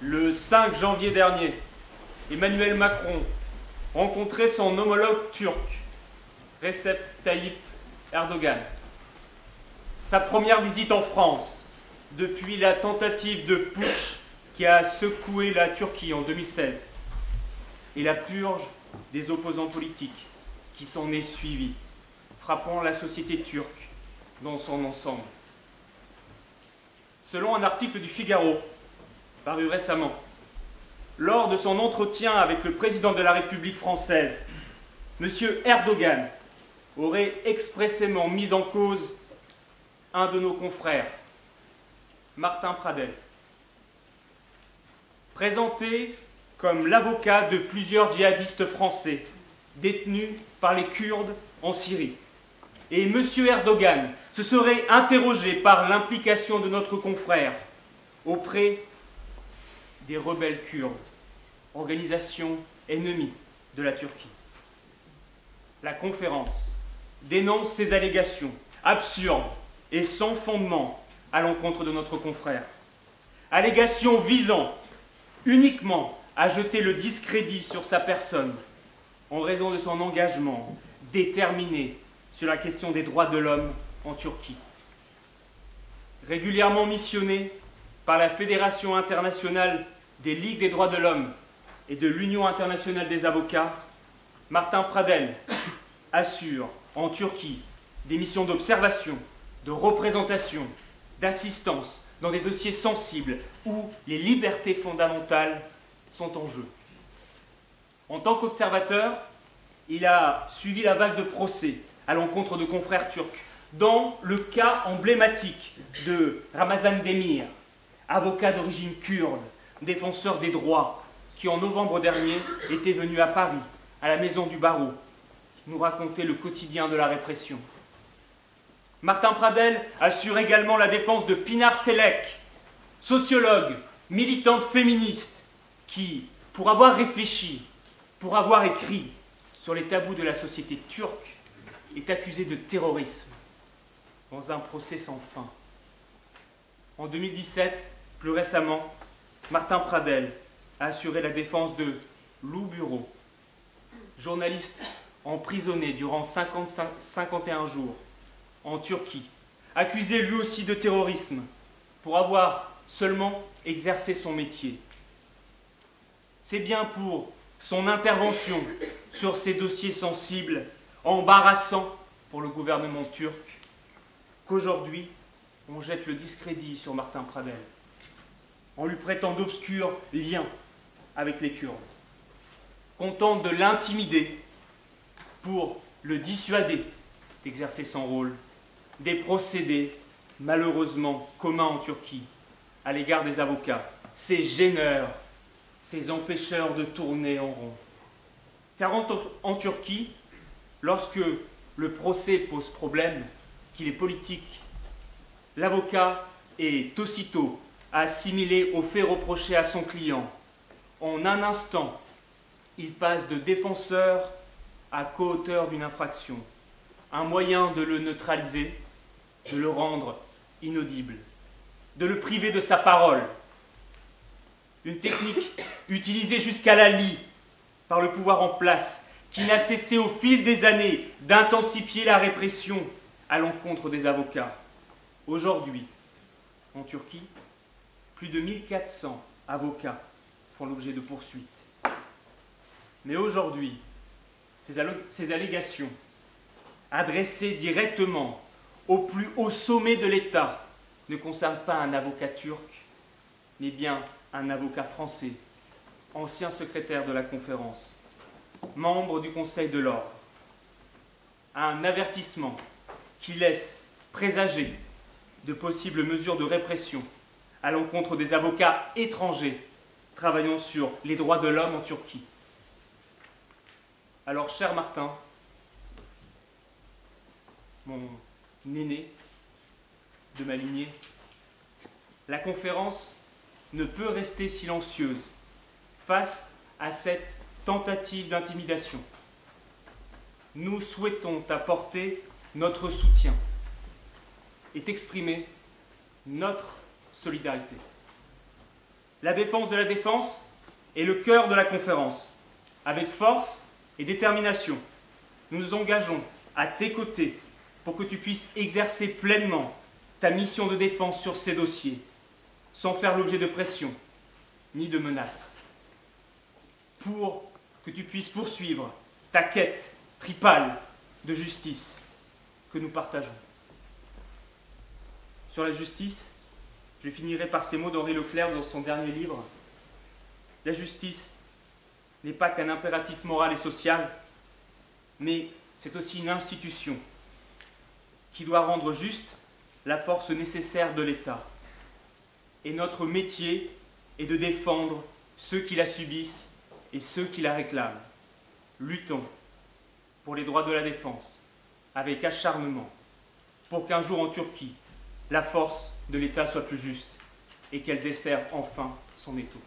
Le 5 janvier dernier, Emmanuel Macron rencontrait son homologue turc, Recep Tayyip Erdogan. Sa première visite en France depuis la tentative de putsch qui a secoué la Turquie en 2016 et la purge des opposants politiques qui s'en est suivie, frappant la société turque dans son ensemble. Selon un article du Figaro, paru récemment, lors de son entretien avec le président de la République française, M. Erdogan aurait expressément mis en cause un de nos confrères, Martin Pradel. Présenté comme l'avocat de plusieurs djihadistes français détenus par les Kurdes en Syrie. Et M. Erdogan se serait interrogé par l'implication de notre confrère auprès des rebelles kurdes, organisation ennemie de la Turquie. La conférence dénonce ces allégations absurdes et sans fondement à l'encontre de notre confrère. Allégations visant uniquement à jeter le discrédit sur sa personne en raison de son engagement déterminé sur la question des droits de l'homme en Turquie. Régulièrement missionné par la Fédération internationale des Ligues des droits de l'homme et de l'Union internationale des avocats, Martin Pradel assure en Turquie des missions d'observation, de représentation, d'assistance dans des dossiers sensibles où les libertés fondamentales sont en jeu. En tant qu'observateur, il a suivi la vague de procès à l'encontre de confrères turcs, dans le cas emblématique de Ramazan Demir, avocat d'origine kurde, défenseur des droits, qui en novembre dernier était venu à Paris, à la Maison du Barreau, nous raconter le quotidien de la répression. Martin Pradel assure également la défense de Pinar Selek, sociologue, militante féministe, qui, pour avoir réfléchi, pour avoir écrit sur les tabous de la société turque, est accusée de terrorisme dans un procès sans fin. En 2017, plus récemment, Martin Pradel a assuré la défense de Lou Bureau, journaliste emprisonné durant 51 jours en Turquie, accusé lui aussi de terrorisme pour avoir seulement exercé son métier. C'est bien pour son intervention sur ces dossiers sensibles, embarrassants pour le gouvernement turc, qu'aujourd'hui on jette le discrédit sur Martin Pradel, en lui prêtant d'obscurs liens avec les Kurdes, qu'on tente de l'intimider pour le dissuader d'exercer son rôle, des procédés malheureusement communs en Turquie à l'égard des avocats, ces gêneurs, ces empêcheurs de tourner en rond. Car en Turquie, lorsque le procès pose problème, qu'il est politique, l'avocat est aussitôt assimilé aux faits reprochés à son client. En un instant, il passe de défenseur à co-auteur d'une infraction, un moyen de le neutraliser, de le rendre inaudible, de le priver de sa parole. Une technique utilisée jusqu'à la lie par le pouvoir en place, qui n'a cessé au fil des années d'intensifier la répression à l'encontre des avocats. Aujourd'hui, en Turquie, plus de 1400 avocats font l'objet de poursuites. Mais aujourd'hui, ces allégations, adressées directement au plus haut sommet de l'État, ne concernent pas un avocat turc, mais bien un avocat français, ancien secrétaire de la conférence, membre du Conseil de l'Ordre. Un avertissement qui laisse présager de possibles mesures de répression à l'encontre des avocats étrangers travaillant sur les droits de l'homme en Turquie. Alors, cher Martin, mon aîné de ma lignée, la conférence ne peut rester silencieuse face à cette tentative d'intimidation. Nous souhaitons t'apporter notre soutien et t'exprimer notre solidarité. La défense de la défense est le cœur de la conférence. Avec force et détermination, nous nous engageons à tes côtés pour que tu puisses exercer pleinement ta mission de défense sur ces dossiers, sans faire l'objet de pression ni de menaces. Pour que tu puisses poursuivre ta quête tripale de justice que nous partageons. Sur la justice, je finirai par ces mots d'Henri Leclerc dans son dernier livre. La justice n'est pas qu'un impératif moral et social, mais c'est aussi une institution qui doit rendre juste la force nécessaire de l'État. Et notre métier est de défendre ceux qui la subissent et ceux qui la réclament. Luttons pour les droits de la défense, avec acharnement, pour qu'un jour en Turquie, la force de l'État soit plus juste et qu'elle desserre enfin son étau.